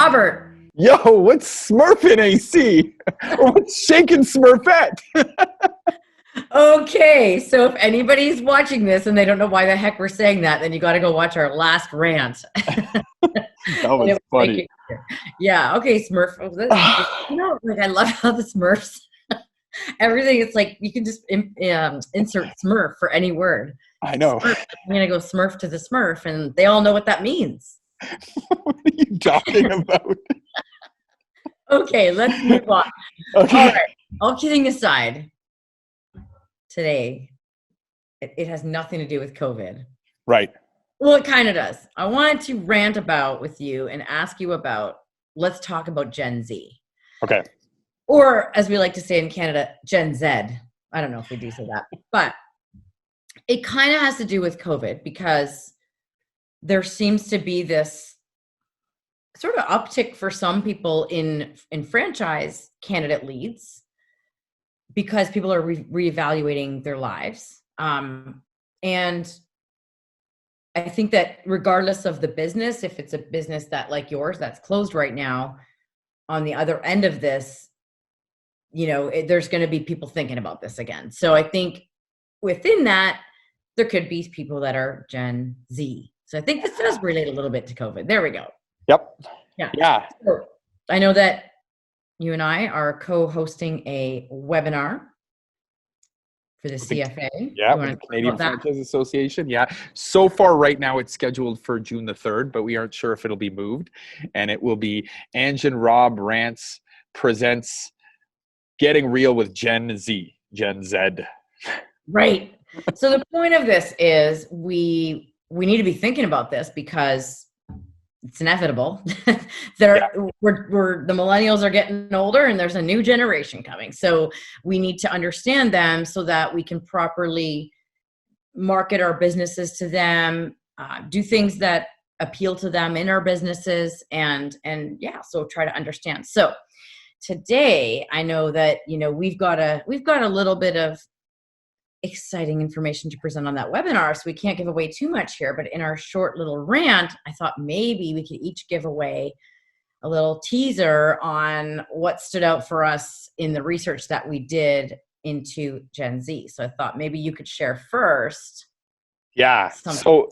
Robert. Yo, what's smurfing AC? What's shaking Smurfette? Okay, so if anybody's watching this and they don't know why the heck we're saying that, then you got to go watch our last rant. That was funny. Yeah, okay, Smurf. Like I love how the Smurfs, everything, it's like you can just insert Smurf for any word. I know. Smurf, I'm going to go Smurf to the Smurf, and they all know what that means. What are you talking about? Okay, let's move on. Okay. All right, all kidding aside, today, it has nothing to do with COVID. Right. Well, it kind of does. I wanted to rant about with you and ask you about, let's talk about Gen Z. Okay. Or as we like to say in Canada, Gen Z. I don't know if we do say that, but it kind of has to do with COVID because there seems to be this sort of uptick for some people in franchise candidate leads because people are reevaluating their lives. And I think that regardless of the business, if it's a business that like yours that's closed right now, on the other end of this, there's going to be people thinking about this again. So I think within that, there could be people that are Gen Z. So I think this does relate a little bit to COVID. There we go. Yep. Yeah. So I know that you and I are co-hosting a webinar for the CFA. Yeah, with the Canadian Franchise Association. Yeah. So far right now it's scheduled for June the 3rd, but we aren't sure if it'll be moved. And it will be Ange and Rob Rants presents Getting Real with Gen Z. Right. So the point of this is we need to be thinking about this because it's inevitable. We're the millennials are getting older and there's a new generation coming. So we need to understand them so that we can properly market our businesses to them, do things that appeal to them in our businesses, and so try to understand. So today I know that we've got a little bit of exciting information to present on that webinar, so we can't give away too much here, but in our short little rant, I thought maybe we could each give away a little teaser on what stood out for us in the research that we did into Gen Z. So I thought maybe you could share first. Yeah. So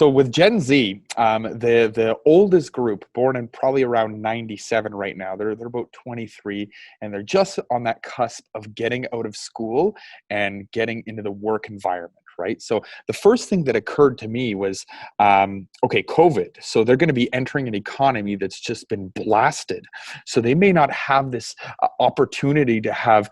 with Gen Z, the oldest group, born in probably around 97 right now, they're about 23, and they're just on that cusp of getting out of school and getting into the work environment, right? So the first thing that occurred to me was, COVID. So they're going to be entering an economy that's just been blasted. So they may not have this opportunity to have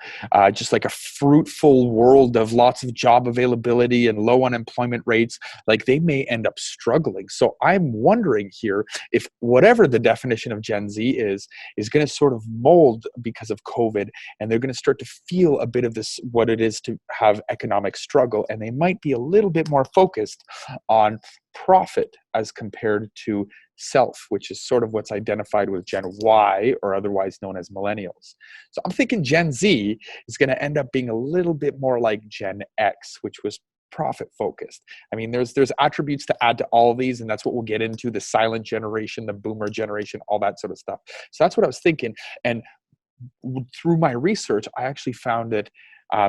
just like a fruitful world of lots of job availability and low unemployment rates. Like they may end up struggling. So I'm wondering here if whatever the definition of Gen Z is going to sort of mold because of COVID, and they're going to start to feel a bit of this, what it is to have economic struggle. And they might be a little bit more focused on profit as compared to self, which is sort of what's identified with Gen Y, or otherwise known as millennials. So I'm thinking Gen Z is going to end up being a little bit more like Gen X, which was profit focused. I mean, there's attributes to add to all of these, and that's what we'll get into: the silent generation, the boomer generation, all that sort of stuff. So that's what I was thinking. And through my research, I actually found that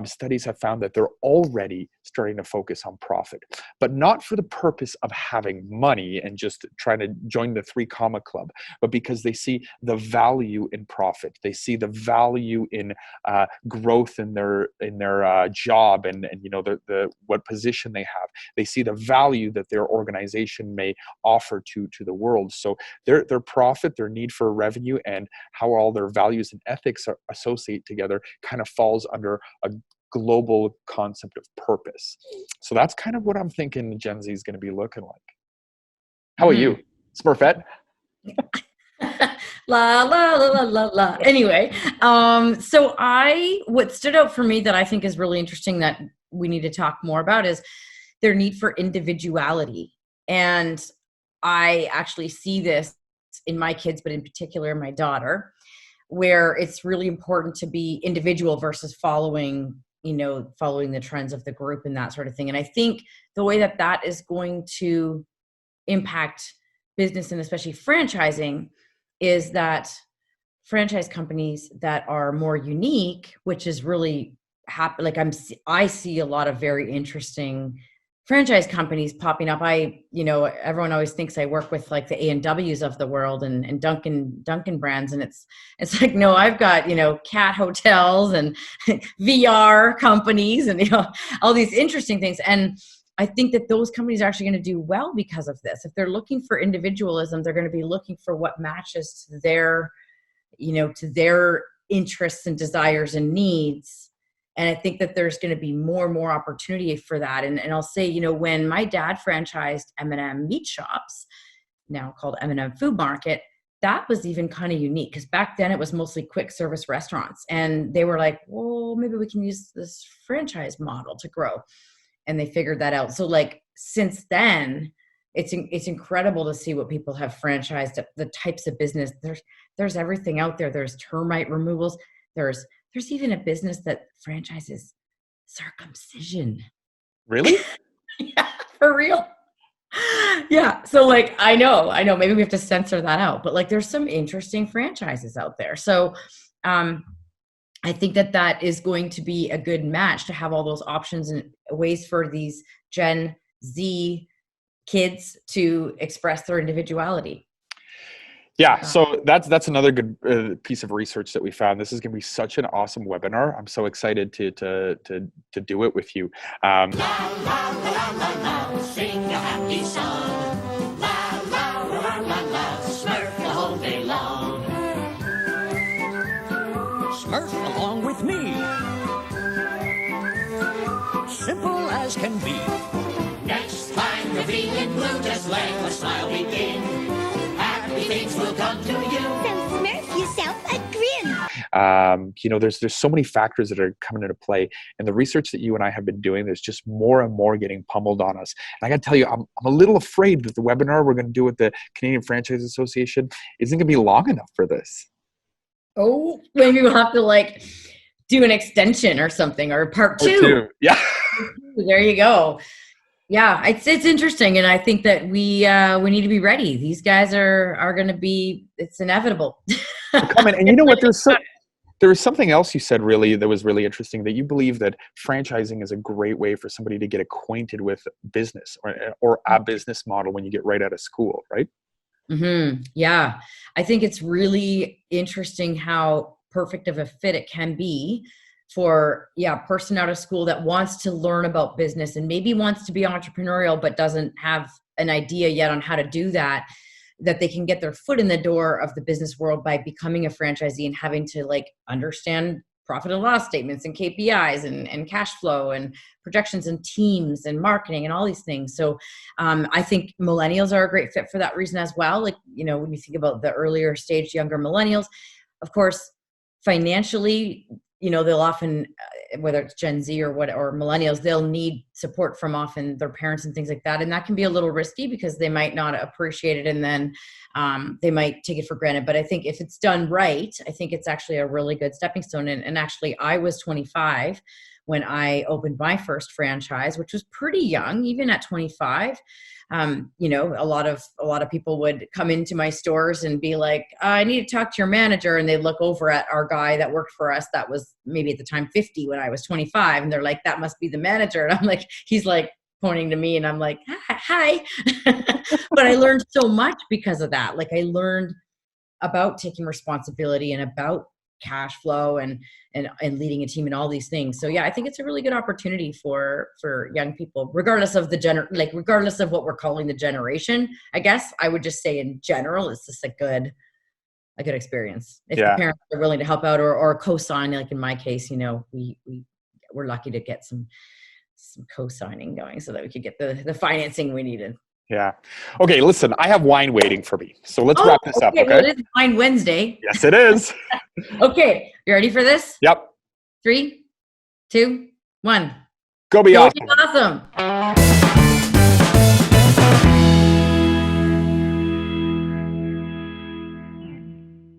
studies have found that they're already starting to focus on profit, but not for the purpose of having money and just trying to join the 3 comma club, but because they see the value in profit. They see the value in growth in their job and the what position they have. They see the value that their organization may offer to the world. So their profit, their need for revenue, and how all their values and ethics are associate together kind of falls under a global concept of purpose. So that's kind of what I'm thinking Gen Z is going to be looking like. How are you, Smurfette? La la la la la la. Anyway, so what stood out for me that I think is really interesting that we need to talk more about is their need for individuality. And I actually see this in my kids, but in particular my daughter, where it's really important to be individual versus following the trends of the group and that sort of thing. And I think the way that is going to impact business and especially franchising is that franchise companies that are more unique, which is really happy. Like I see a lot of very interesting franchise companies popping up. Everyone always thinks I work with like the A&Ws of the world and Dunkin' brands. And it's like, no, I've got, cat hotels and VR companies and, all these interesting things. And I think that those companies are actually going to do well because of this. If they're looking for individualism, they're going to be looking for what matches to their interests and desires and needs. And I think that there's going to be more and more opportunity for that. And I'll say, when my dad franchised M&M meat shops, now called M&M Food Market, that was even kind of unique because back then it was mostly quick service restaurants. And they were like, well, maybe we can use this franchise model to grow. And they figured that out. So like since then, it's incredible to see what people have franchised, the types of business. There's everything out there. There's termite removals. There's even a business that franchises circumcision. Really? Yeah, for real. Yeah. So like, I know, maybe we have to censor that out, but like, there's some interesting franchises out there. So, I think that is going to be a good match to have all those options and ways for these Gen Z kids to express their individuality. Yeah, so that's another good piece of research that we found. This is going to be such an awesome webinar. I'm so excited to do it with you. La, la, la, la, la, la, sing a happy song. La, la, la, la, la, Smurf the whole day long. Smurf along with me. Simple as can be. Next time you're feeling blue, just let a smile begin. Happy things will come to you. So Smurf yourself a grin. There's so many factors that are coming into play, and the research that you and I have been doing, there's just more and more getting pummeled on us. And I got to tell you, I'm a little afraid that the webinar we're going to do with the Canadian Franchise Association isn't going to be long enough for this. Oh, maybe we'll have to like do an extension or something, or part two. Yeah. There you go. Yeah, it's interesting, and I think that we need to be ready. These guys are going to be. It's inevitable. And you know what? There was something else you said that was really interesting, that you believe that franchising is a great way for somebody to get acquainted with business or a business model when you get right out of school, right? Mm-hmm. Yeah, I think it's really interesting how perfect of a fit it can be for a person out of school that wants to learn about business and maybe wants to be entrepreneurial but doesn't have an idea yet on how to do that they can get their foot in the door of the business world by becoming a franchisee and having to like understand profit and loss statements and KPIs and cash flow and projections and teams and marketing and all these things. So I think millennials are a great fit for that reason as well. Like, when you think about the earlier stage, younger millennials, of course, financially, they'll often, whether it's Gen Z or millennials, they'll need support from often their parents and things like that. And that can be a little risky because they might not appreciate it, and then they might take it for granted. But I think if it's done right, I think it's actually a really good stepping stone. And actually, I was 25 when I opened my first franchise, which was pretty young, even at 25. A lot of people would come into my stores and be like, I need to talk to your manager. And they'd look over at our guy that worked for us. That was maybe at the time 50 when I was 25. And they're like, that must be the manager. And I'm like, he's like pointing to me, and I'm like, hi. But I learned so much because of that. Like I learned about taking responsibility and about cash flow and leading a team and all these things. So yeah, I think it's a really good opportunity for young people, regardless of regardless of what we're calling the generation. I guess I would just say in general, it's just a good experience. If the parents are willing to help out or co-sign, like in my case, we're lucky to get some co-signing going so that we could get the financing we needed. Yeah. Okay, listen, I have wine waiting for me. So let's wrap this up, okay? Well, it is Wine Wednesday. Yes, it is. Okay, you ready for this? Yep. 3, 2, 1. Go be awesome. Go be awesome.